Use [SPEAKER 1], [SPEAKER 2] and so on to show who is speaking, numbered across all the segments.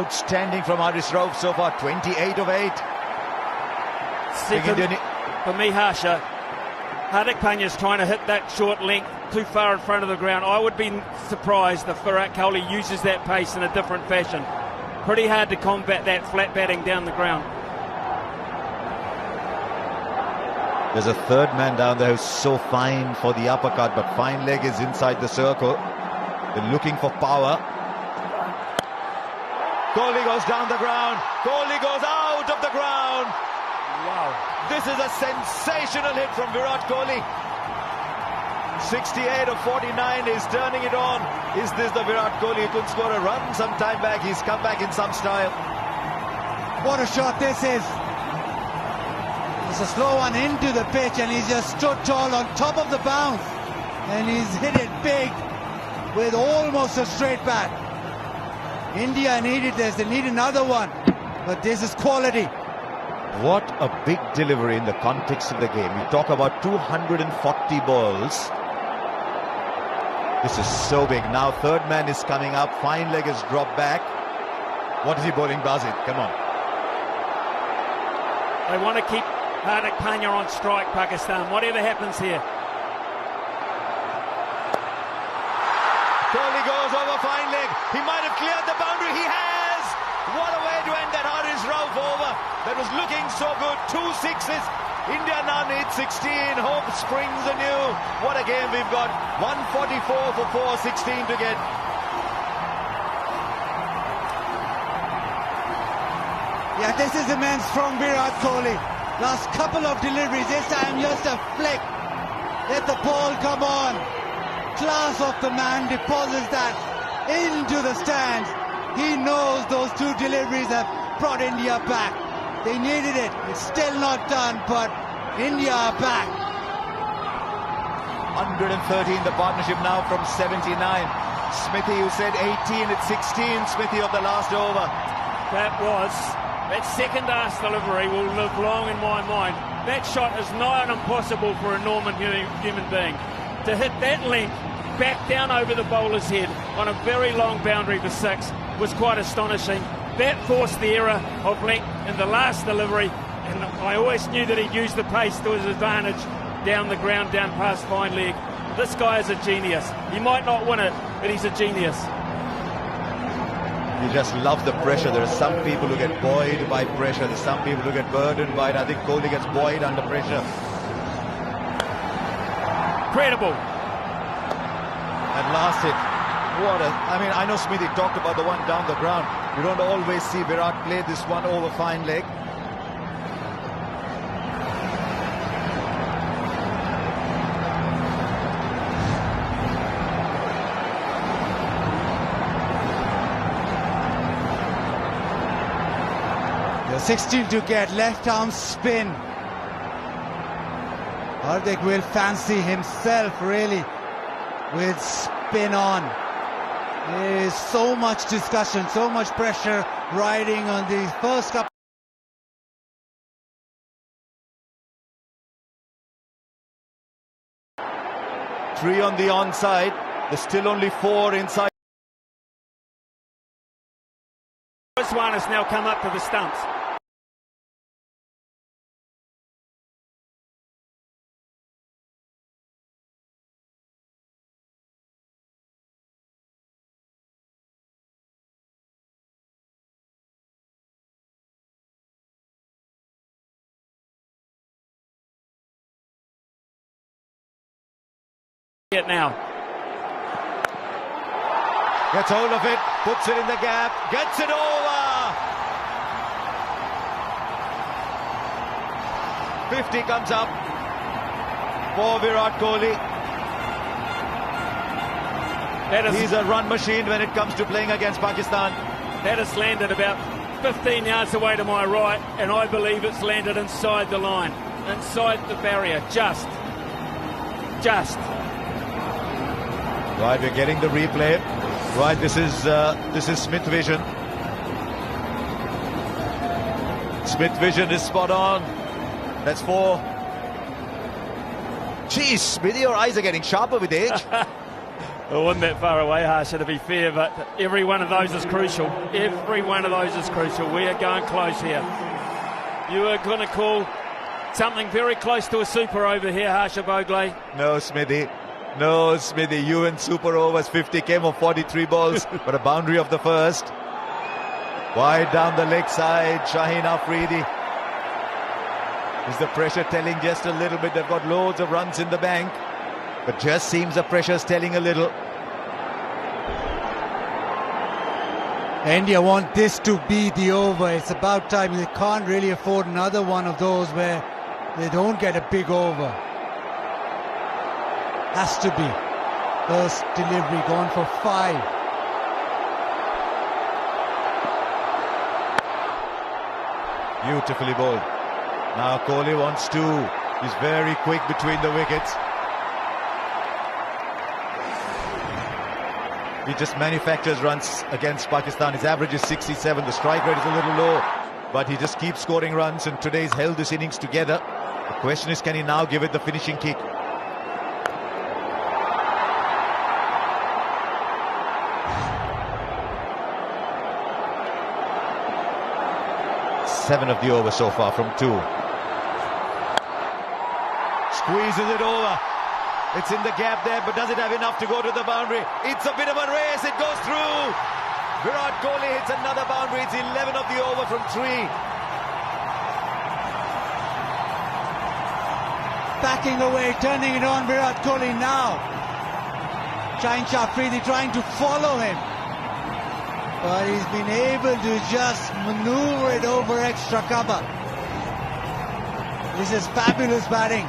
[SPEAKER 1] Outstanding from Haris Rauf so far, 28 of 8.
[SPEAKER 2] Second, for me, Harsha, Hardik Pandya's trying to hit that short length too far in front of the ground. I would be surprised if Virat Kohli uses that pace in a different fashion. Pretty hard to combat that flat batting down the ground.
[SPEAKER 1] There's a third man down there who's so fine for the uppercut, but fine leg is inside the circle. They're looking for power. Kohli goes down the ground. Kohli goes out of the ground.
[SPEAKER 2] Wow.
[SPEAKER 1] This is a sensational hit from Virat Kohli. 68 of 49 is turning it on. Is this the Virat Kohli who could score a run some time back? He's come back in some style.
[SPEAKER 3] What a shot this is. It's a slow one into the pitch and he's just stood tall on top of the bounce. And he's hit it big with almost a straight bat. India needed this, they need another one. But this is quality.
[SPEAKER 1] What a big delivery in the context of the game. We talk about 240 balls. This is so big. Now third man is coming up. Fine leg has dropped back. What is he bowling, Bazid? Come on.
[SPEAKER 2] They want to keep Hardik Pandya on strike, Pakistan, whatever happens here.
[SPEAKER 1] Kohli goes over fine leg. He might have cleared the boundary. He has. What a way to end that Haris Rauf over. That was looking so good. 2 sixes. India now needs 16. Hope springs anew. What a game we've got. 144 for 416 to get.
[SPEAKER 3] Yeah, this is immense from Virat Kohli. Last couple of deliveries, this time just a flick. Let the ball come on. Class of the man, deposits that into the stands. He knows those 2 deliveries have brought India back. They needed it. It's still not done, but India are back.
[SPEAKER 1] 113 the partnership now from 79. Smithy, who said 18, it's 16, Smithy, of the last over.
[SPEAKER 2] That second ass delivery will live long in my mind. That shot is nigh on impossible for a normal human being. To hit that length back down over the bowler's head on a very long boundary for 6 was quite astonishing. That forced the error of length in the last delivery, and I always knew that he'd use the pace to his advantage down the ground, down past fine leg. This guy is a genius. He might not win it, but he's a genius.
[SPEAKER 1] You just love the pressure. There are some people who get buoyed by pressure. There's some people who get burdened by it. I think Kohli gets buoyed under pressure.
[SPEAKER 2] Incredible.
[SPEAKER 1] And last hit. I mean, I know Smithy talked about the one down the ground. You don't always see Virat play this one over fine leg.
[SPEAKER 3] The 16 to get, left arm spin. Hardik will fancy himself really with spin on. There is so much discussion, so much pressure riding on the first couple.
[SPEAKER 1] Three on the onside. There's still only 4 inside.
[SPEAKER 2] This one has now come up to the stumps. It now.
[SPEAKER 1] Gets hold of it, puts it in the gap, gets it over. 50 comes up for Virat Kohli. He's a run machine when it comes to playing against Pakistan.
[SPEAKER 2] That has landed about 15 yards away to my right, and I believe it's landed inside the line, inside the barrier, just.
[SPEAKER 1] Right, we're getting the replay. Right, this is Smith Vision. Smith Vision is spot on. That's 4. Geez, Smithy, your eyes are getting sharper with age.
[SPEAKER 2] It wasn't that far away, Harsha, to be fair, but every one of those is crucial. Every one of those is crucial. We are going close here. You are going to call something very close to a super over here, Harsha Bogle.
[SPEAKER 1] No, Smithy. No, Smithy. You and super overs 50 came on 43 balls, but a boundary of the first. Wide down the leg side, Shaheen Afridi. Is the pressure telling just a little bit? They've got loads of runs in the bank, but just seems the pressure's telling a little.
[SPEAKER 3] India want this to be the over. It's about time. They can't really afford another one of those where they don't get a big over. Has to be. First delivery gone for 5.
[SPEAKER 1] Beautifully bowled. Now Kohli wants 2. He's very quick between the wickets. He just manufactures runs against Pakistan. His average is 67. The strike rate is a little low, but he just keeps scoring runs, and today he's held this innings together. The question is, can he now give it the finishing kick? Seven of the over so far from 2. Squeezes it over. It's in the gap there, but does it have enough to go to the boundary? It's a bit of a race. It goes through. Virat Kohli hits another boundary. It's 11 of the over from 3.
[SPEAKER 3] Backing away, turning it on Virat Kohli now. Shaheen Afridi trying to follow him, but he's been able to just maneuver it over extra cover. This is fabulous batting.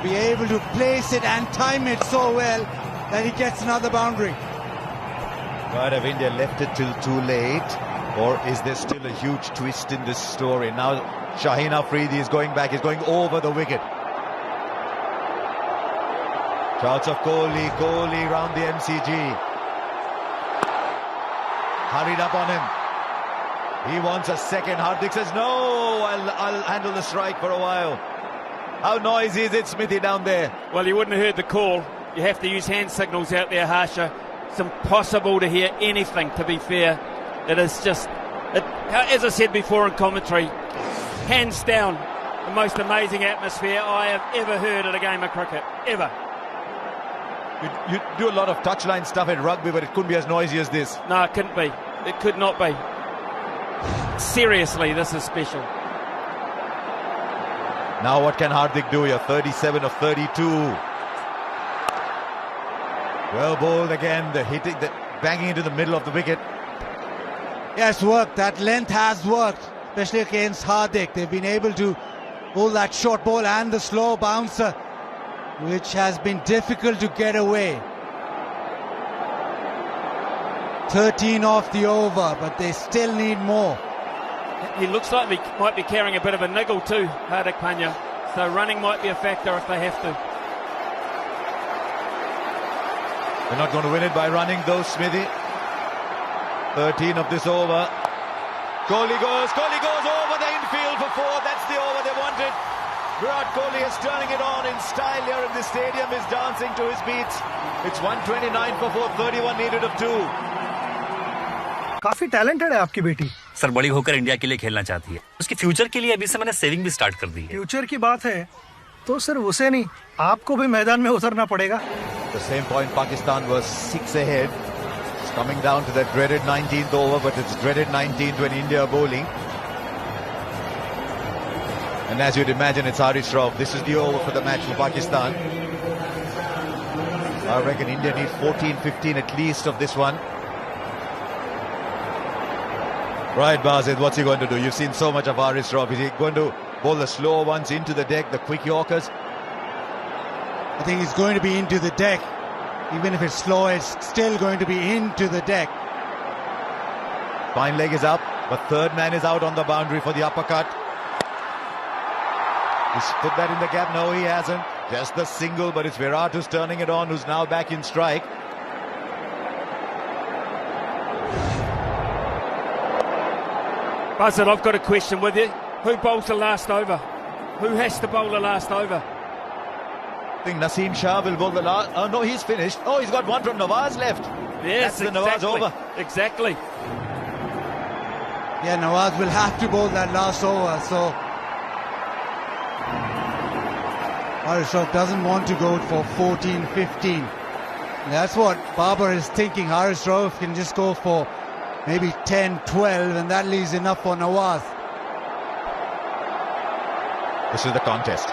[SPEAKER 3] Be able to place it and time it so well that he gets another boundary.
[SPEAKER 1] Right, have India left it till too late, or is there still a huge twist in this story? Now Shaheen Afridi is going back, he's going over the wicket. Shouts of Kohli round the MCG. Hurried up on him. He wants a second. Hardik says, no, I'll handle the strike for a while. How noisy is it, Smithy, down there?
[SPEAKER 2] Well, you wouldn't have heard the call. You have to use hand signals out there, Harsha. It's impossible to hear anything, to be fair. It is just, as I said before in commentary, hands down, the most amazing atmosphere I have ever heard at a game of cricket, ever.
[SPEAKER 1] You do a lot of touchline stuff in rugby, but it couldn't be as noisy as this.
[SPEAKER 2] No, it couldn't be. It could not be. Seriously, this is special.
[SPEAKER 1] Now what can Hardik do here? 37 of 32. Well bowled again. The banging into the middle of the wicket.
[SPEAKER 3] Yes, worked. That length has worked, especially against Hardik. They've been able to bowl that short ball and the slow bouncer, which has been difficult to get away. 13 off the over, but they still need more.
[SPEAKER 2] He looks like he might be carrying a bit of a niggle too, Hardik Pandya. So running might be a factor if they have to.
[SPEAKER 1] They're not going to win it by running though, Smithy. 13 of this over. Kohli goes over the infield for 4. That's the over they wanted. Virat Kohli is turning it on in style here in the stadium. Is dancing to his beats. It's 129 for 4, 31 needed of 2.
[SPEAKER 4] काफी talented है आपकी बेटी।
[SPEAKER 5] Sir बड़ी होकर India के लिए खेलना चाहती है। उसके फ्यूचर के लिए अभी से मैंने सेविंग भी स्टार्ट कर दी है।
[SPEAKER 4] फ्यूचर की बात है तो सिर्फ उसे नहीं, आपको भी मैदान में उतरना पड़ेगा।
[SPEAKER 1] The same point, Pakistan was 6 ahead. It's coming down to that dreaded 19th over, but it's dreaded 19th when India are bowling. And as you'd imagine, it's Haris Rauf. This is the over for the match for Pakistan. I reckon India need 14, 15 at least of this one. Right, Bazid, what's he going to do? You've seen so much of Haris Rauf. Is he going to bowl the slower ones into the deck, the quick Yorkers?
[SPEAKER 3] I think he's going to be into the deck. Even if it's slow, it's still going to be into the deck.
[SPEAKER 1] Fine leg is up, but third man is out on the boundary for the uppercut. He's put that in the gap. No, he hasn't. Just the single, but it's Virat who's turning it on, who's now back in strike.
[SPEAKER 2] Buzzard, I've got a question with you. Who bowls the last over? Who has to bowl the last over?
[SPEAKER 1] I think Naseem Shah will bowl the last. Oh no, he's finished. Oh, he's got one from Nawaz left.
[SPEAKER 2] Yes,
[SPEAKER 1] that's the Nawaz over.
[SPEAKER 2] Exactly.
[SPEAKER 3] Yeah, Nawaz will have to bowl that last over, so Haris Rauf doesn't want to go for 14, 15. That's what Babar is thinking. Haris Rauf can just go for maybe 10, 12, and that leaves enough for Nawaz.
[SPEAKER 1] This is the contest.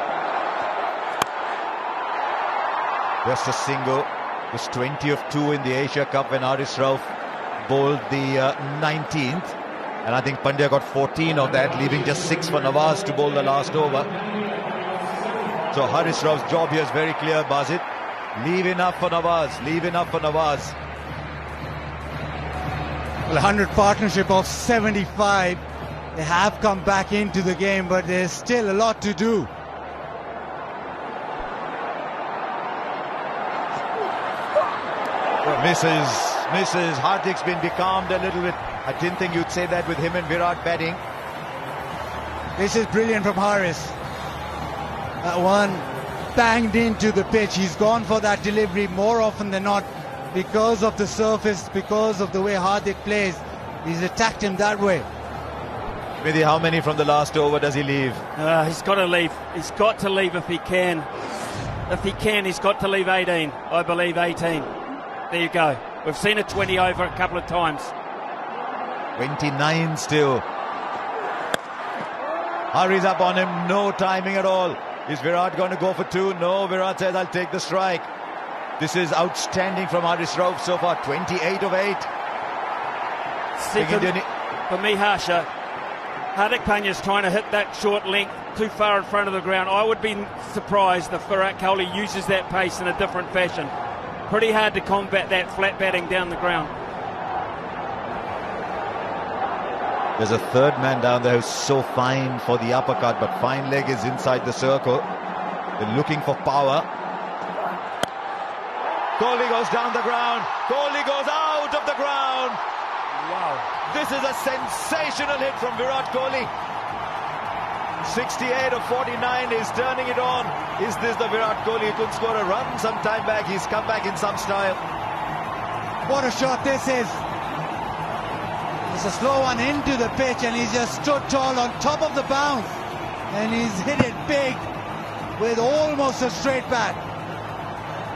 [SPEAKER 1] Just a single. It was 20 of 2 in the Asia Cup when Haris Rauf bowled the 19th. And I think Pandya got 14 of that, leaving just 6 for Nawaz to bowl the last over. So Haris Rauf's job here is very clear, Bazit. Leave enough for Nawaz. Leave enough for Nawaz.
[SPEAKER 3] Well, 100 partnership of 75. They have come back into the game, but there's still a lot to do.
[SPEAKER 1] Well, Mrs. Hardik's been becalmed a little bit. I didn't think you'd say that with him and Virat batting.
[SPEAKER 3] This is brilliant from Haris. That one banged into the pitch. He's gone for that delivery more often than not because of the surface, because of the way Hardik plays. He's attacked him that way.
[SPEAKER 1] Smithy, how many from the last over does he leave?
[SPEAKER 2] He's got to leave. He's got to leave if he can. If he can, he's got to leave 18. I believe 18. There you go. We've seen a 20 over a couple of times.
[SPEAKER 1] 29 still. Hurries up on him. No timing at all. Is Virat going to go for 2? No, Virat says, I'll take the strike. This is outstanding from Haris Rauf so far. 28 of 8.
[SPEAKER 2] Second, for me, Harsha, Hardik Pandya's trying to hit that short length too far in front of the ground. I would be surprised if Virat Kohli uses that pace in a different fashion. Pretty hard to combat that flat batting down the ground.
[SPEAKER 1] There's a third man down there who's so fine for the uppercut, but fine leg is inside the circle. They're looking for power. Kohli goes down the ground. Kohli goes out of the ground.
[SPEAKER 2] Wow.
[SPEAKER 1] This is a sensational hit from Virat Kohli. 68 of 49 is turning it on. Is this the Virat Kohli who could score a run some time back? He's come back in some style.
[SPEAKER 3] What a shot this is. It's a slow one into the pitch, and he's just stood tall on top of the bounce. And he's hit it big with almost a straight bat.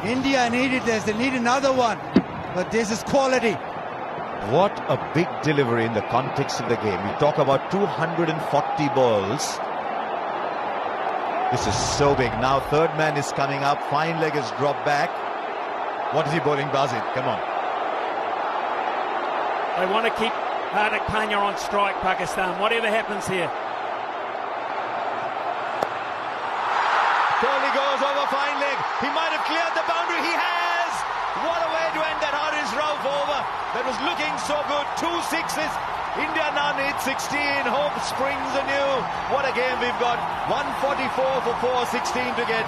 [SPEAKER 3] India needed this. They need another one. But this is quality.
[SPEAKER 1] What a big delivery in the context of the game. We talk about 240 balls. This is so big. Now third man is coming up. Fine leg has dropped back. What is he bowling, Bazit? Come on.
[SPEAKER 2] They want to keep Hardik Pandya on strike, Pakistan, whatever happens here.
[SPEAKER 1] Kohli goes over fine leg. He might have cleared the boundary. He has. What a way to end that Haris Rauf over. That was looking so good. 2 sixes. India now needs 16. Hope springs anew. What a game we've got. 144 for 416 to get.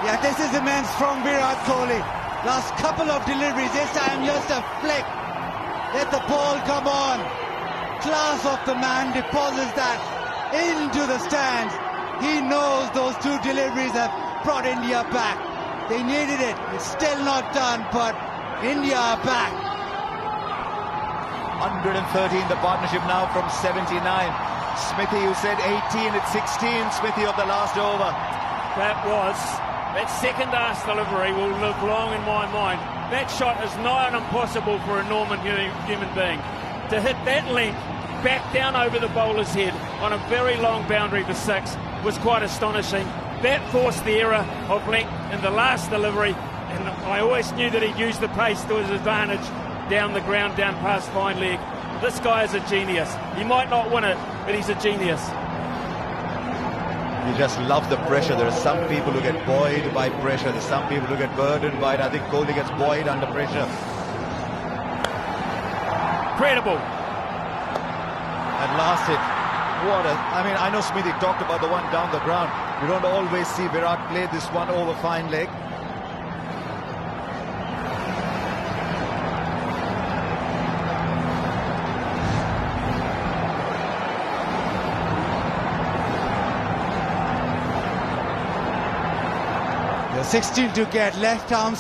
[SPEAKER 3] Yeah, this is immense from Virat Kohli. Last couple of deliveries, this time just a flick. Let the ball come on. Class of the man, deposits that into the stands. He knows those 2 deliveries have brought India back. They needed it. It's still not done, but India are back.
[SPEAKER 1] 113 the partnership now from 79. Smithy, you said 18, it's 16, Smithy, of the last over.
[SPEAKER 2] That second ass delivery will live long in my mind. That shot is nigh on impossible for a normal human being. To hit that length back down over the bowler's head on a very long boundary for 6 was quite astonishing. That forced the error of length in the last delivery, and I always knew that he'd use the pace to his advantage down the ground, down past fine leg. This guy is a genius. He might not win it, but he's a genius.
[SPEAKER 1] You just love the pressure. There are some people who get buoyed by pressure. There's some people who get burdened by it. I think Kohli gets buoyed under pressure.
[SPEAKER 2] Incredible.
[SPEAKER 1] And last hit. I mean, I know Smithy talked about the one down the ground. You don't always see Virat play this one over fine leg.
[SPEAKER 3] 16 to get, left arm.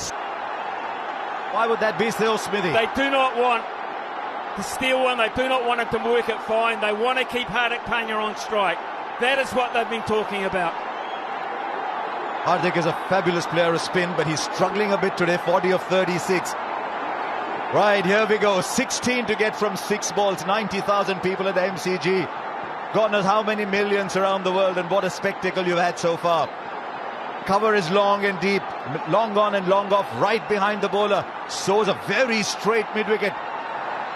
[SPEAKER 1] Why would that be so, Smithy?
[SPEAKER 2] They do not want to steal one. They do not want it to work it fine. They want to keep Hardik Pandya on strike. That is what they've been talking about.
[SPEAKER 1] Hardik is a fabulous player of spin, but he's struggling a bit today, 40 of 36. Right, here we go. 16 to get from 6 balls. 90,000 people at the MCG. God knows how many millions around the world, and what a spectacle you've had so far. Cover is long and deep, long on and long off, right behind the bowler. Sows a very straight mid-wicket.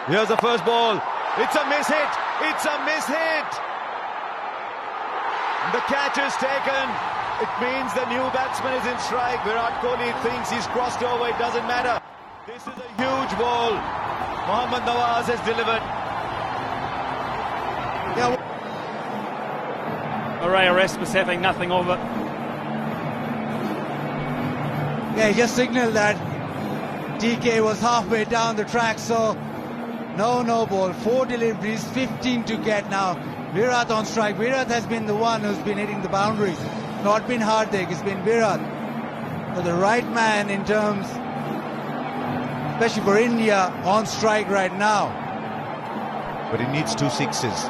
[SPEAKER 1] Here's the first ball. It's a miss hit. It's a miss hit. The catch is taken. It means the new batsman is in strike. Virat Kohli thinks he's crossed over. It doesn't matter. This is a huge ball. Mohammad Nawaz has delivered.
[SPEAKER 2] Murray Erasmus having nothing of it.
[SPEAKER 3] Yeah, he just signalled that DK was halfway down the track, so no ball. 4 deliveries, 15 to get now. Virat on strike. Virat has been the one who's been hitting the boundaries. Not been Hardik, it's been Virat. So the right man in terms, especially for India, on strike right now.
[SPEAKER 1] But he needs 2 sixes.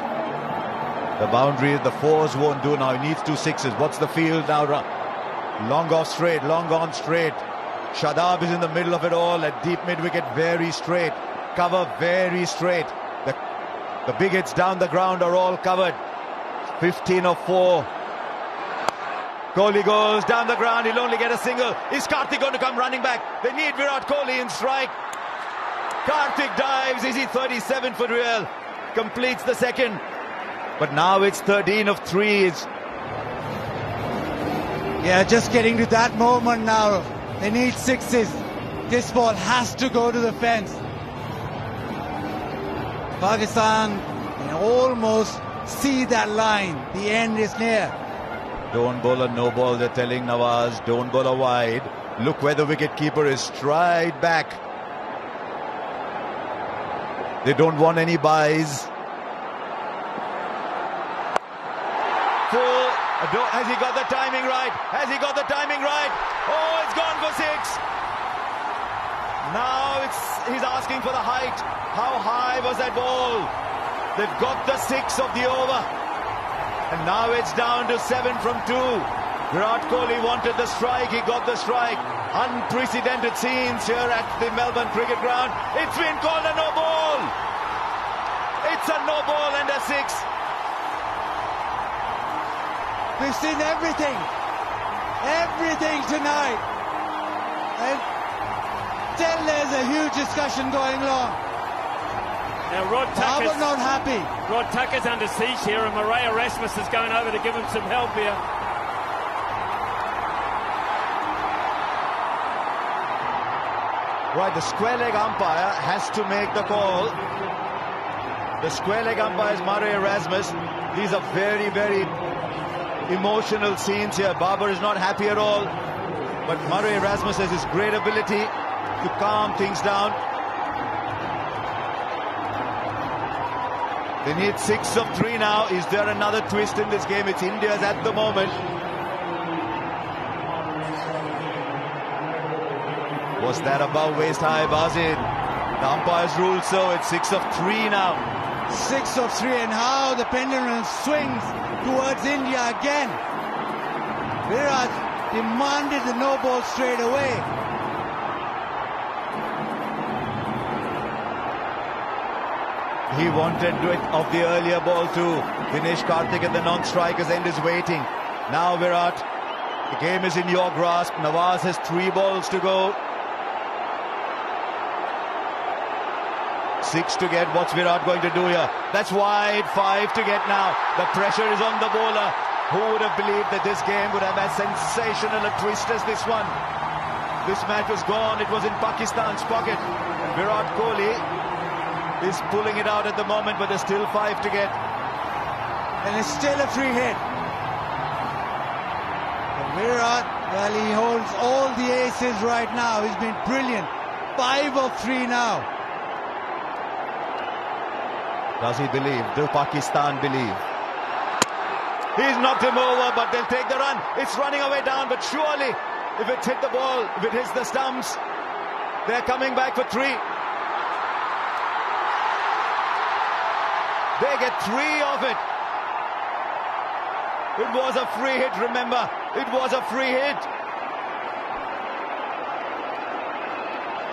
[SPEAKER 1] The boundary, the 4s won't do now. He needs 2 sixes. What's the field now? Long off straight, long on straight. Shadab is in the middle of it all. At deep mid-wicket, very straight. Cover very straight. The big hits down the ground are all covered. 15 of 4. Kohli goes down the ground. He'll only get a single. Is Karthik going to come running back? They need Virat Kohli in strike. Karthik dives. Is he 37 for real? Completes the second. But now it's 13 of 3s.
[SPEAKER 3] Yeah, just getting to that moment now. They need 6s. This ball has to go to the fence. Pakistan can almost see that line. The end is near.
[SPEAKER 1] Don't bowl a no ball, they're telling Nawaz. Don't bowl a wide. Look where the wicket-keeper is, straight back. They don't want any buys. Full. Has he got the timing right? Has he got the timing right? Oh, it's gone for 6. Now he's asking for the height. How high was that ball? They've got the 6 of the over. And now it's down to 7 from 2. Virat Kohli wanted the strike. He got the strike. Unprecedented scenes here at the Melbourne Cricket Ground. It's been called a no ball. It's a no ball and a 6.
[SPEAKER 3] We've seen everything tonight, and still there's a huge discussion going on.
[SPEAKER 2] Now Rod
[SPEAKER 3] Tucker's not happy.
[SPEAKER 2] Rod Tucker's under siege here, and Murray Erasmus is going over to give him some help here.
[SPEAKER 1] Right, the square leg umpire has to make the call. The square leg umpire is Murray Erasmus. These are very, very emotional scenes here. Babar is not happy at all, but Murray Erasmus has his great ability to calm things down. They need 6 of 3 now. Is there another twist in this game? It's India's at the moment. Was that above waist high, Bazid? The umpires ruled so. It's 6 of 3 now.
[SPEAKER 3] 6 of 3, and how the pendulum swings towards India again. Virat demanded the no ball straight away.
[SPEAKER 1] He wanted it of the earlier ball too. Dinesh Karthik at the non-strikers end is waiting. Now Virat, the game is in your grasp. Nawaz has 3 balls to go. 6 to get. What's Virat going to do here? That's wide. 5 to get now. The pressure is on the bowler. Who would have believed that this game would have as sensational a twist as this one? This match was gone. It was in Pakistan's pocket. And Virat Kohli is pulling it out at the moment, but there's still 5 to get.
[SPEAKER 3] And it's still a free hit. And Virat, well, he holds all the aces right now. He's been brilliant. 5 of 3 now.
[SPEAKER 1] Does he believe? Do Pakistan believe? He's knocked him over, but they'll take the run. It's running away down, but surely if it's hit the ball, if it hits the stumps. They're coming back for 3. They get 3 of it. It was a free hit, remember. It was a free hit.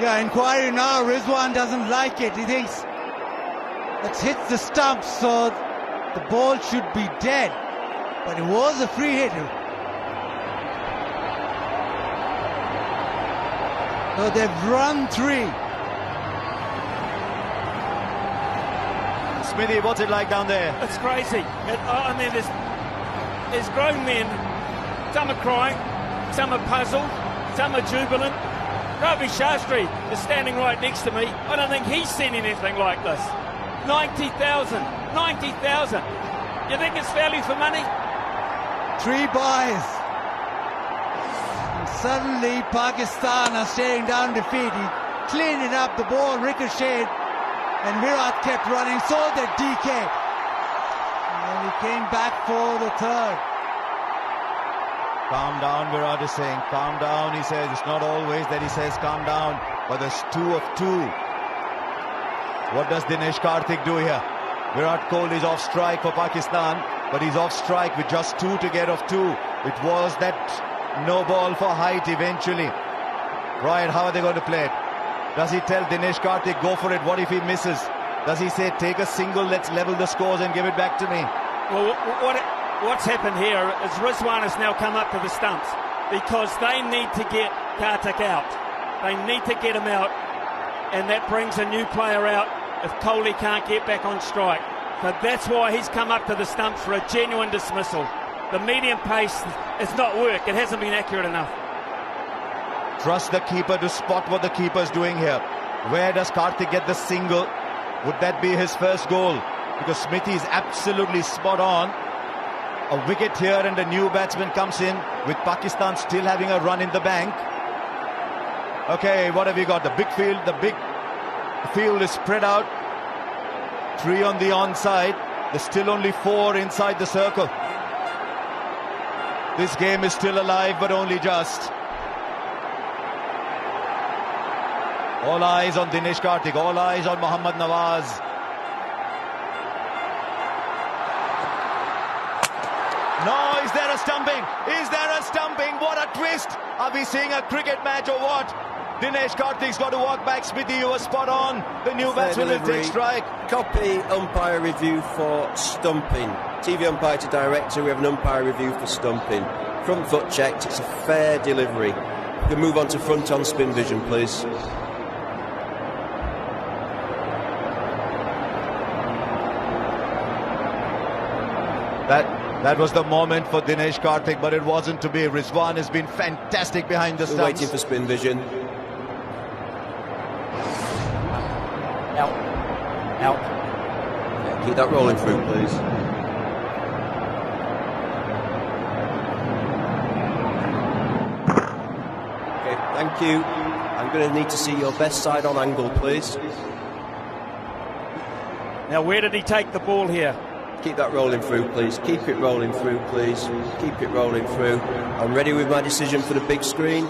[SPEAKER 3] Yeah, inquiry now. Rizwan doesn't like it. He thinks it hits the stumps, so the ball should be dead. But it was a free hit. So they've run 3.
[SPEAKER 1] Smithy, what's it like down there?
[SPEAKER 2] It's crazy. I mean, there's grown men. Some are crying, some are puzzled, some are jubilant. Ravi Shastri is standing right next to me. I don't think he's seen anything like this. 90,000. 90,000. You think it's value for money?
[SPEAKER 3] 3 buys. And suddenly Pakistan are staring down defeat. He cleaned it up, the ball ricocheted, and Virat kept running, so did DK. And he came back for the 3rd.
[SPEAKER 1] Calm down, Virat is saying. Calm down, he says. It's not always that he says calm down, but there's 2 of 2. What does Dinesh Karthik do here? Virat Kohli is off strike for Pakistan, but he's off strike with just 2 to get off 2. It was that no ball for height eventually. Right, how are they going to play it? Does he tell Dinesh Karthik, go for it? What if he misses? Does he say, take a single, let's level the scores and give it back to me?
[SPEAKER 2] Well, what's happened here is Rizwan has now come up to the stumps because they need to get Karthik out. They need to get him out, and that brings a new player out if Kohli can't get back on strike. So that's why he's come up to the stumps for a genuine dismissal. The medium pace has not worked. It hasn't been accurate enough.
[SPEAKER 1] Trust the keeper to spot what the keeper's doing here. Where does Karthik get the single? Would that be his first goal? Because Smithy is absolutely spot on. A wicket here and a new batsman comes in with Pakistan still having a run in the bank. Okay, what have you got? The big field is spread out. 3 on the onside. There's still only 4 inside the circle. This game is still alive, but only just. All eyes on Dinesh Karthik, all eyes on Mohammad Nawaz. No, is there a stumping? Is there a stumping? What a twist! Are we seeing a cricket match or what? Dinesh Karthik's got to walk back. Smithy, you were spot on. The new batsman will take strike.
[SPEAKER 6] Copy umpire review for stumping. TV umpire to director, we have an umpire review for stumping. Front foot checked, it's a fair delivery. We can move on to front on spin vision, please.
[SPEAKER 1] That was the moment for Dinesh Karthik, but it wasn't to be. Rizwan has been fantastic behind the stumps.
[SPEAKER 6] Waiting for spin vision.
[SPEAKER 2] Out.
[SPEAKER 6] Yeah, keep that rolling through, please. Okay, thank you. I'm going to need to see your best side on angle, please.
[SPEAKER 2] Now, where did he take the ball here?
[SPEAKER 6] Keep that rolling through, please. Keep it rolling through, please. Keep it rolling through. I'm ready with my decision for the big screen.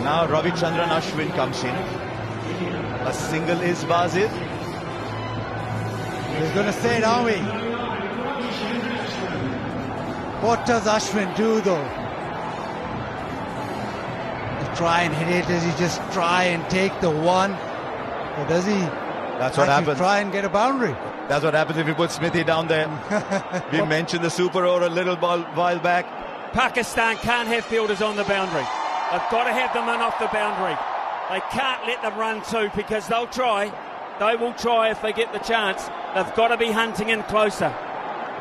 [SPEAKER 1] Now Ravichandran Ashwin comes in. A single is Bazid.
[SPEAKER 3] He's going to say it, aren't we? What does Ashwin do, though? He try and hit it? Does he just try and take the one? Or does he
[SPEAKER 1] That's what happens.
[SPEAKER 3] try and get a boundary?
[SPEAKER 1] That's what happens if you put Smithy down there. We mentioned the super over a little while back.
[SPEAKER 2] Pakistan can't have fielders on the boundary. They've got to have them in off the boundary. They can't let them run too, because they'll try. They will try if they get the chance. They've got to be hunting in closer.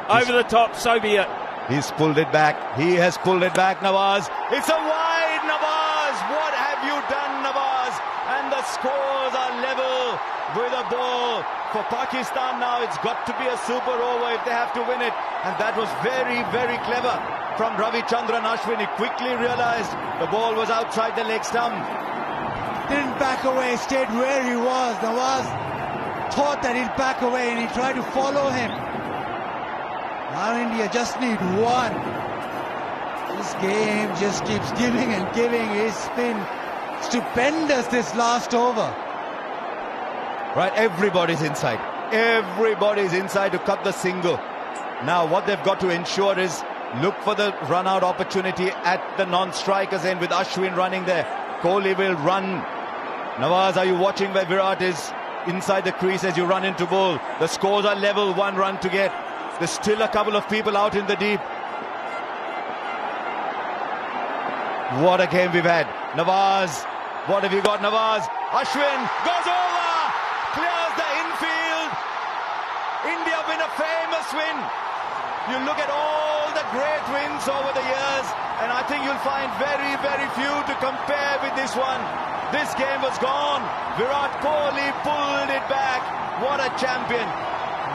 [SPEAKER 2] Over the top, so be it.
[SPEAKER 1] He's pulled it back. He has pulled it back, Nawaz. It's a wide, Nawaz. What have you done, Nawaz? And the scores are level. with a ball. For Pakistan now, it's got to be a super over if they have to win it. And that was very, very clever from Ravichandran Ashwin. He quickly realized the ball was outside the leg stump.
[SPEAKER 3] Didn't back away, stayed where he was. Nawaz thought that he'd back away and he tried to follow him. Now India just need one. This game just keeps giving and giving. It's been stupendous this last over.
[SPEAKER 1] Right, everybody's inside. Everybody's inside to cut the single. Now what they've got to ensure is look for the run-out opportunity at the non-strikers end with Ashwin running there. Kohli will run. Nawaz, are you watching where Virat is inside the crease as you run into bowl? The scores are level, 1 run to get. There's still a couple of people out in the deep. What a game we've had. Nawaz, what have you got, Nawaz? Ashwin goes over, clears the infield. India win a famous win. You look at all the great wins over the years, and I think you'll find very, very few to compare with this one. This game was gone. Virat Kohli pulled it back. What a champion.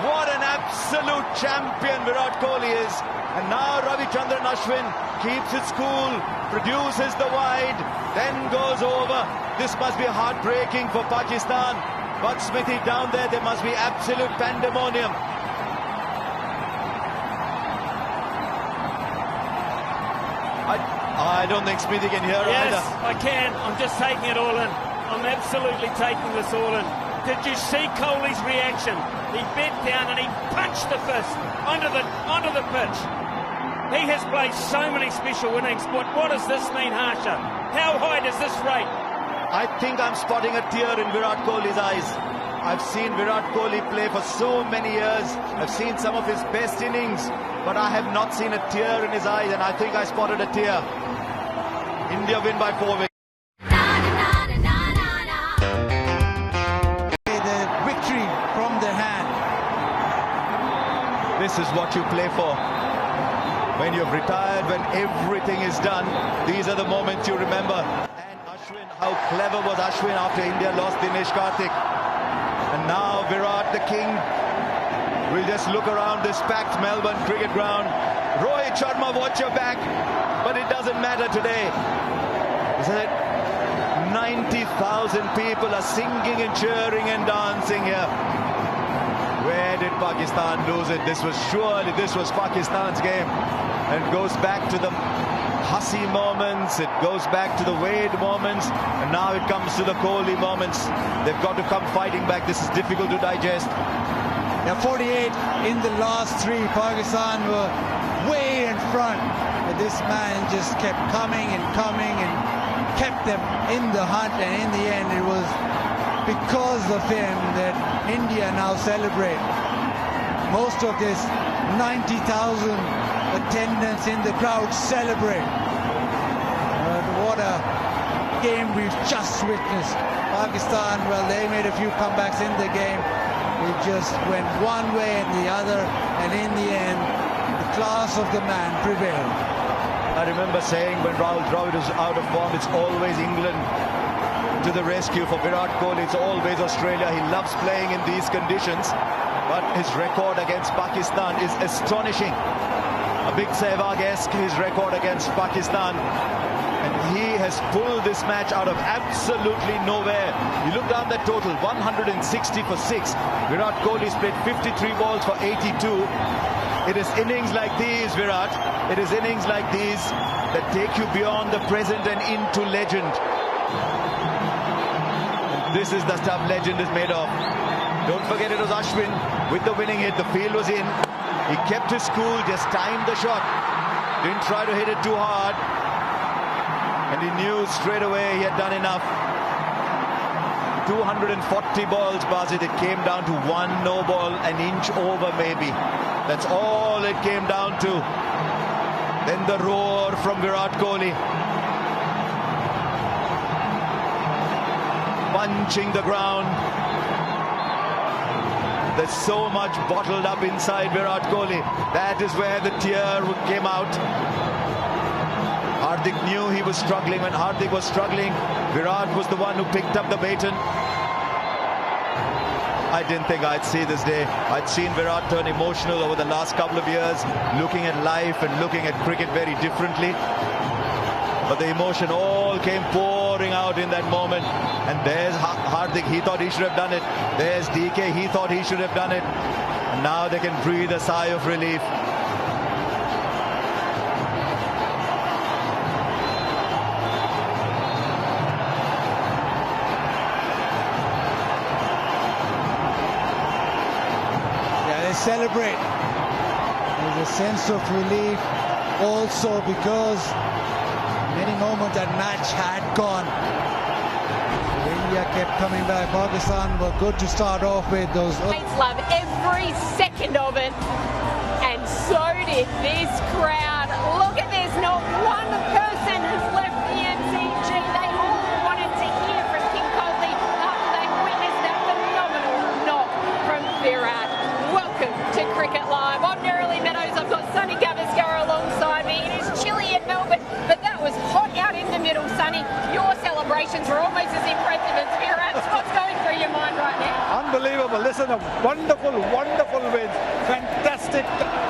[SPEAKER 1] What an absolute champion Virat Kohli is. And now Ravichandran Ashwin keeps it cool, produces the wide, then goes over. This must be heartbreaking for Pakistan. But Smithy down there must be absolute pandemonium. I don't think Smithy can hear either.
[SPEAKER 2] Yes, I can. I'm just taking it all in. I'm absolutely taking this all in. Did you see Kohli's reaction? He bent down and he punched the fist onto the pitch. He has played so many special innings, but what does this mean, Harsha? How high does this rate?
[SPEAKER 1] I think I'm spotting a tear in Virat Kohli's eyes. I've seen Virat Kohli play for so many years. I've seen some of his best innings, but I have not seen a tear in his eyes, and I think I spotted a tear. India win by 4 wickets.
[SPEAKER 3] The victory from their hand.
[SPEAKER 1] This is what you play for. When you've retired, when everything is done, these are the moments you remember. And Ashwin, how clever was Ashwin after India lost Dinesh Karthik. And now Virat, the king, will just look around this packed Melbourne cricket ground. Rohit Sharma, watch your back. But it doesn't matter today. Isn't it? 90,000 people are singing and cheering and dancing here. Where did Pakistan lose it? This was Pakistan's game. And it goes back to the Hussey moments, it goes back to the Wade moments, and now it comes to the Kohli moments. They've got to come fighting back. This is difficult to digest.
[SPEAKER 3] Now 48 in the last 3. Pakistan were way in front, but this man just kept coming and coming and kept them in the hunt, and in the end it was because of him that India now celebrate. Most of this 90,000 attendance in the crowd celebrate. What a game we've just witnessed. Pakistan, well, they made a few comebacks in the game. It just went one way and the other, and in the end, the class of the man prevailed.
[SPEAKER 1] I remember saying when Rahul Dravid is out of form, it's always England to the rescue. For Virat Kohli, it's always Australia. He loves playing in these conditions, but his record against Pakistan is astonishing. A big Sehwag-esque, his record against Pakistan. And he has pulled this match out of absolutely nowhere. You look down that total, 160 for 6. Virat Kohli's played 53 balls for 82. It is innings like these, Virat. It is innings like these that take you beyond the present and into legend. And this is the stuff legend is made of. Don't forget it was Ashwin with the winning hit. The field was in. He kept his cool, just timed the shot. Didn't try to hit it too hard. And he knew straight away he had done enough. 240 balls, Basit. It came down to 1 no ball, an inch over maybe. That's all it came down to. Then the roar from Virat Kohli. Punching the ground. There's so much bottled up inside Virat Kohli. That is where the tear came out. Hardik knew he was struggling. When Hardik was struggling, Virat was the one who picked up the baton. I didn't think I'd see this day. I'd seen Virat turn emotional over the last couple of years, looking at life and looking at cricket very differently. But the emotion all came pouring out in that moment. And there's Hardik, he thought he should have done it. There's DK, he thought he should have done it. And now they can breathe a sigh of relief.
[SPEAKER 3] Celebrate. There's a sense of relief also because many moments that match had gone. India kept coming back. Pakistan were good to start off with. Those
[SPEAKER 7] love every second of it, and so did this crowd. Look at this, not one person has left the MCG. They all wanted to hear from King Kohli after they witnessed that phenomenal knock from Virat. Welcome to Cricket Live. I'm Nerily Meadows. I've got Sunny Gavaskar alongside me. It is chilly in Melbourne, but that was hot out in the middle, Sunny. Your celebrations were almost as impressive as Virat's. What's going through your mind right now?
[SPEAKER 8] Unbelievable. Listen, a wonderful, wonderful win. Fantastic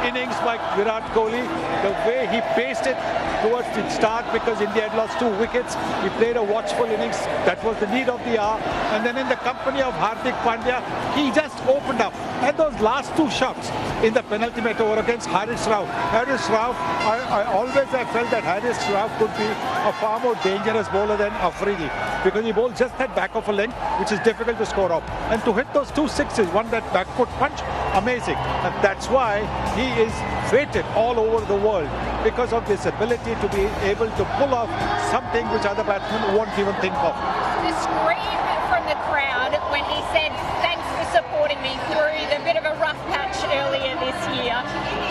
[SPEAKER 8] innings by Virat Kohli. The way he paced it towards the start because India had lost 2 wickets. He played a watchful innings. That was the need of the hour. And then in the company of Hardik Pandya, he just opened up. And those last 2 shots in the penultimate over against Haris Rauf. Haris Rauf, I always have felt that Haris Rauf could be a far more dangerous bowler than Afridi because he bowls just that back of a length, which is difficult to score off. And to hit those 2 sixes, one that back foot punch, amazing. And that's why he is rated all over the world because of this ability to be able to pull off something which other batsmen won't even think of.
[SPEAKER 7] The scream from the crowd when he said, "Thanks for supporting me through the bit of a rough patch earlier this year."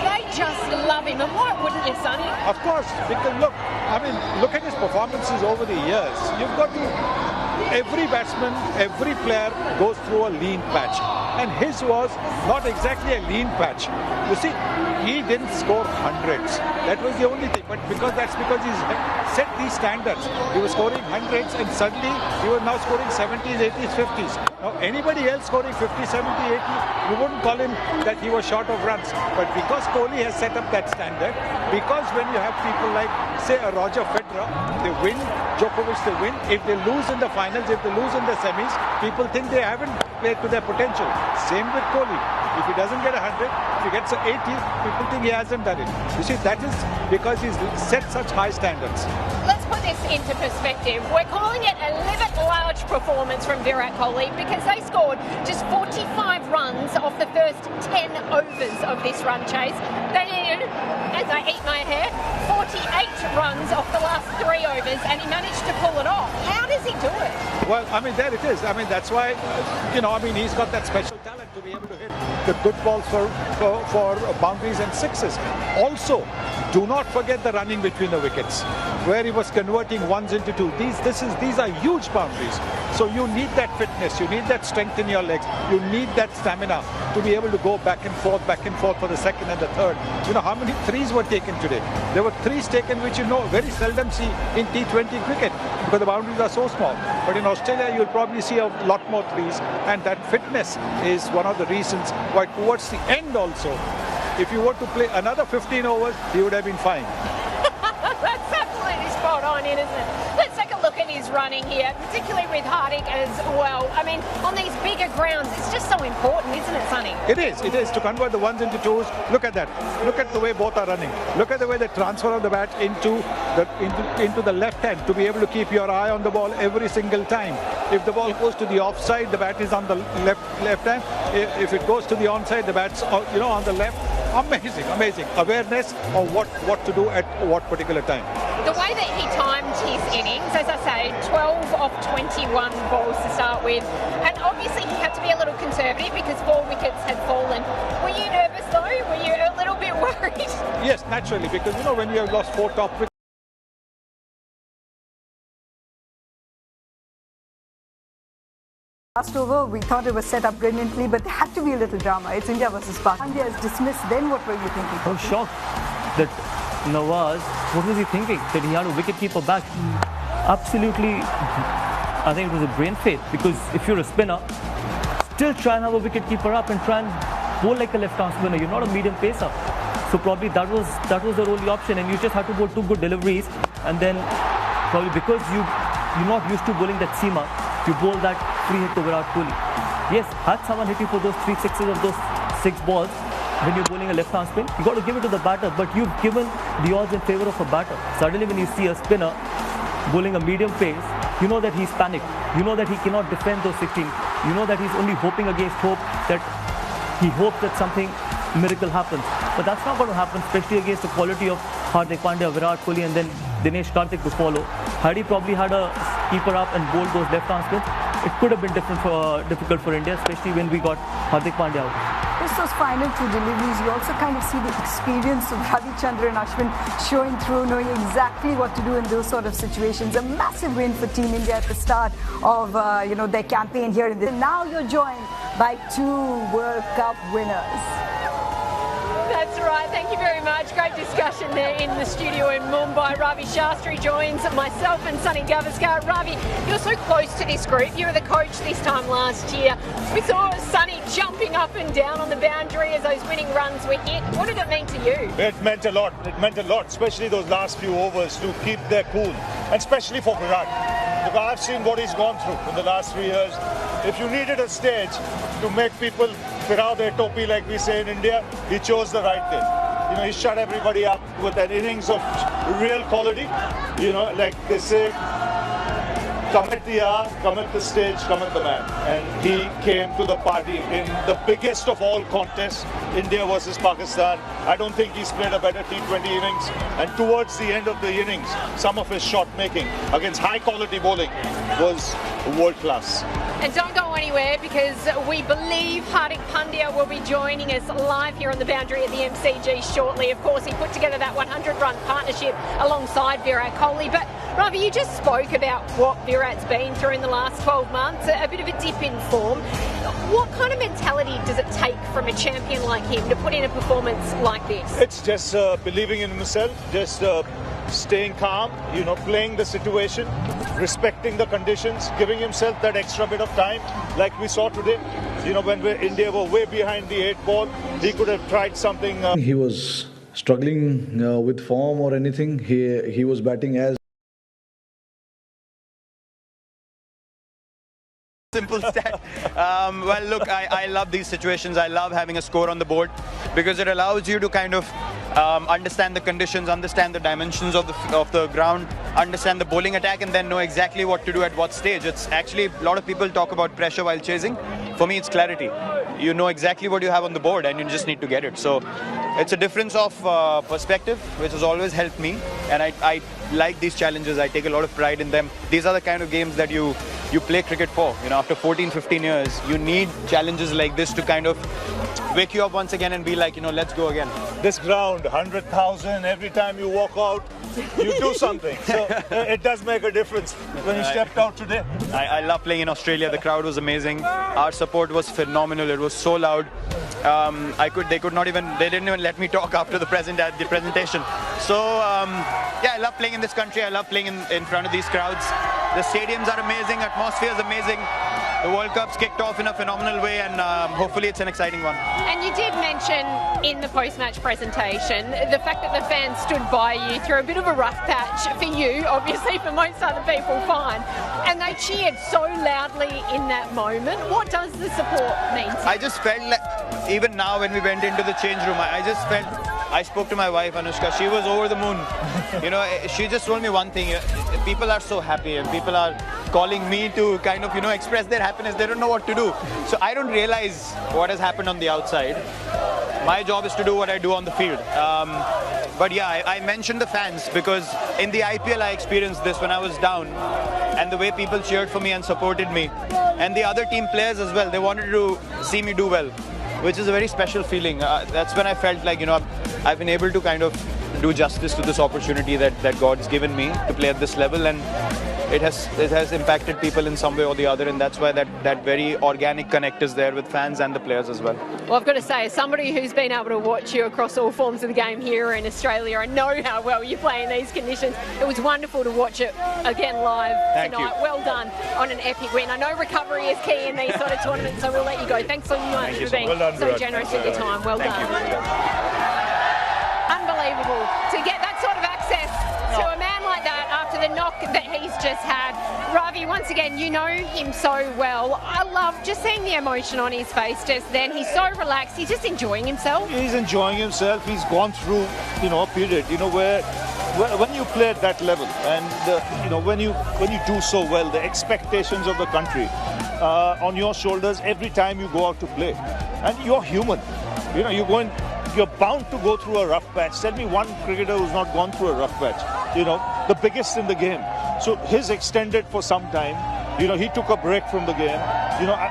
[SPEAKER 7] They just love him, and why wouldn't you, Sonny?
[SPEAKER 8] Of course, because look at his performances over the years. You've got to, every batsman, every player goes through a lean patch. And his was not exactly a lean patch. You see, he didn't score hundreds. That was the only thing. But that's because he's set these standards. He was scoring hundreds and suddenly he was now scoring 70s, 80s, 50s. Now anybody else scoring 50, 70, 80, you wouldn't call him that he was short of runs. But because Kohli has set up that standard, because when you have people like, say, a Roger Federer, they win, Djokovic they win. If they lose in the finals, if they lose in the semis, people think they haven't played to their potential. Same with Kohli. If he doesn't get 100, if he gets 80, people think he hasn't done it. You see, that is because he's set such high standards.
[SPEAKER 7] Let's put this into perspective. We're calling it a live at large performance from Virat Kohli because they scored just 45 runs off the first 10 overs of this run chase. They needed, as I eat my hair, 48 runs off the last 3 overs, and he managed to pull it off. How does he do it?
[SPEAKER 8] Well, there it is. That's why, he's got that special talent to be able to hit the good balls for boundaries and sixes. Also, do not forget the running between the wickets, where he was converting ones into 2. These are huge boundaries. So you need that fitness, you need that strength in your legs, you need that stamina to be able to go back and forth for the second and the third. You know how many threes were taken today? There were threes taken which very seldom see in T20 cricket because the boundaries are so small. But in Australia you'll probably see a lot more threes, and that fitness is one of the reasons why towards the end also, if you were to play another 15 overs, he would have been fine.
[SPEAKER 7] That's absolutely spot on, isn't it? Let's take a look at his running here, particularly with Hardik as well. On these bigger grounds, it's just so important, isn't it, Sonny?
[SPEAKER 8] It is to convert the ones into 2s. Look at that. Look at the way both are running. Look at the way they transfer of the bat into the left hand to be able to keep your eye on the ball every single time. If the ball goes to the offside, the bat is on the left hand. If it goes to the onside, the bat's on the left. Amazing awareness of what to do at what particular time.
[SPEAKER 7] The way that he timed his innings, as I say, 12 of 21 balls to start with, and obviously he had to be a little conservative because 4 wickets had fallen. Were you nervous though? Were you a little bit worried?
[SPEAKER 8] Yes, naturally, because when you have lost 4 top wickets.
[SPEAKER 9] Last over, we thought it was set up brilliantly, but there had to be a little drama. It's India versus Pakistan. India is dismissed. Then what were you thinking?
[SPEAKER 10] I was shocked that Nawaz, what was he thinking? That he had a wicket-keeper back. Absolutely, I think it was a brain fade, because if you're a spinner still try and have a wicket keeper up and try and bowl like a left-arm spinner. You're not a medium pacer. So probably that was the only option, and you just had to bowl 2 good deliveries, and then probably because you're not used to bowling that seamer, you bowl that free hit to Virat Kohli. Yes, had someone hit you for those 3 sixes of those 6 balls when you're bowling a left-arm spin, you got to give it to the batter, but you've given the odds in favour of a batter. Suddenly when you see a spinner bowling a medium pace, you know that he's panicked. You know that he cannot defend those 16. You know that he's only hoping against hope, that he hopes that something miracle happens. But that's not going to happen, especially against the quality of Hardik Pandya, Virat Kohli, and then Dinesh Karthik to follow. Had he probably had a keeper up and bowled those left-arm spins, it could have been difficult for India, especially when we got Hardik Pandya out.
[SPEAKER 9] Just those final 2 deliveries, you also kind of see the experience of Ravichandran and Ashwin showing through, knowing exactly what to do in those sort of situations. A massive win for Team India at the start of their campaign here in this. And now you're joined by 2 World Cup winners.
[SPEAKER 7] That's right, thank you very much. Great discussion there in the studio in Mumbai. Ravi Shastri joins myself and Sunny Gavaskar. Ravi, you're so close to this group. You were the coach this time last year. We saw Sunny jumping up and down on the boundary as those winning runs were hit. What did it mean to you?
[SPEAKER 11] It meant a lot. It meant a lot, especially those last few overs to keep their cool, and especially for Virat. Because I've seen what he's gone through in the last 3 years. If you needed a stage to make people firao their topi, like we say in India, he chose the right thing. He shut everybody up with an innings of real quality. Like they say, come at the hour, come at the stage, come at the man. And he came to the party in the biggest of all contests, India versus Pakistan. I don't think he's played a better T20 innings. And towards the end of the innings, some of his shot making against high quality bowling was world class.
[SPEAKER 7] And don't go anywhere, because we believe Hardik Pandya will be joining us live here on the boundary at the MCG shortly. Of course, he put together that 100-run partnership alongside Virat Kohli. But Ravi, you just spoke about what Virat's been through in the last 12 months, a bit of a dip in form. What kind of mentality does it take from a champion like him to put in a performance like this?
[SPEAKER 11] It's just believing in himself, just staying calm, playing the situation, respecting the conditions, giving himself that extra bit of time, like we saw today. When India were way behind the 8 ball, he could have tried something.
[SPEAKER 12] He was struggling with form or anything. He was batting as
[SPEAKER 13] simple stat. Well, look, I love these situations. I love having a score on the board, because it allows you to kind of understand the conditions, understand the dimensions of the ground, understand the bowling attack, and then know exactly what to do at what stage. It's actually, a lot of people talk about pressure while chasing. For me, it's clarity. You know exactly what you have on the board, and you just need to get it. So it's a difference of perspective, which has always helped me, and I like these challenges. I take a lot of pride in them. These are the kind of games that you play cricket for. After 14-15 years, you need challenges like this to kind of wake you up once again and be like, let's go again.
[SPEAKER 11] This ground, 100,000, every time you walk out, you do something. So it does make a difference when you stepped out today.
[SPEAKER 13] I love playing in Australia. The crowd was amazing. Our support was phenomenal. It was so loud. They didn't even let me talk after the presentation. So yeah, I love playing in this country. I love playing in front of these crowds. The stadiums are amazing. Atmosphere is amazing. The World Cup's kicked off in a phenomenal way, and hopefully it's an exciting one.
[SPEAKER 7] And you did mention in the post-match presentation the fact that the fans stood by you through a bit of a rough patch for you, obviously for most other people fine, and they cheered so loudly in that moment. What does the support mean to you?
[SPEAKER 13] I just felt like, even now when we went into the change room, I spoke to my wife Anushka. She was over the moon. She just told me one thing: people are so happy, and people are calling me to kind of express their happiness. They don't know what to do. So I don't realize what has happened on the outside. My job is to do what I do on the field. But yeah, I mentioned the fans because in the IPL I experienced this when I was down, and the way people cheered for me and supported me, and the other team players as well. They wanted to see me do well, which is a very special feeling. That's when I felt like I've been able to kind of do justice to this opportunity that God's given me to play at this level, and it has impacted people in some way or the other, and that's why that very organic connect is there with fans and the players as well.
[SPEAKER 7] Well, I've got to say, as somebody who's been able to watch you across all forms of the game here in Australia, I know how well you play in these conditions. It was wonderful to watch it again live tonight. Well done on an epic win. I know recovery is key in these sort of tournaments, so we'll let you go. Thanks so much for being so generous with your time. Well done. Unbelievable to get that sort of access to a man like that after the knock that he's just had. Ravi, once again, you know him so well. I love just seeing the emotion on his face just then. He's so relaxed. He's just enjoying himself.
[SPEAKER 11] He's enjoying himself. He's gone through, a period, where when you play at that level and, when you do so well, the expectations of the country on your shoulders every time you go out to play. And you're human. You're bound to go through a rough patch. Tell me one cricketer who's not gone through a rough patch. The biggest in the game. So his extended for some time. He took a break from the game,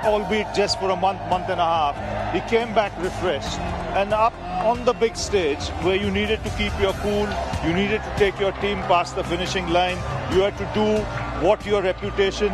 [SPEAKER 11] albeit just for a month and a half. He came back refreshed and up on the big stage where you needed to keep your cool, you needed to take your team past the finishing line, you had to do what your reputation,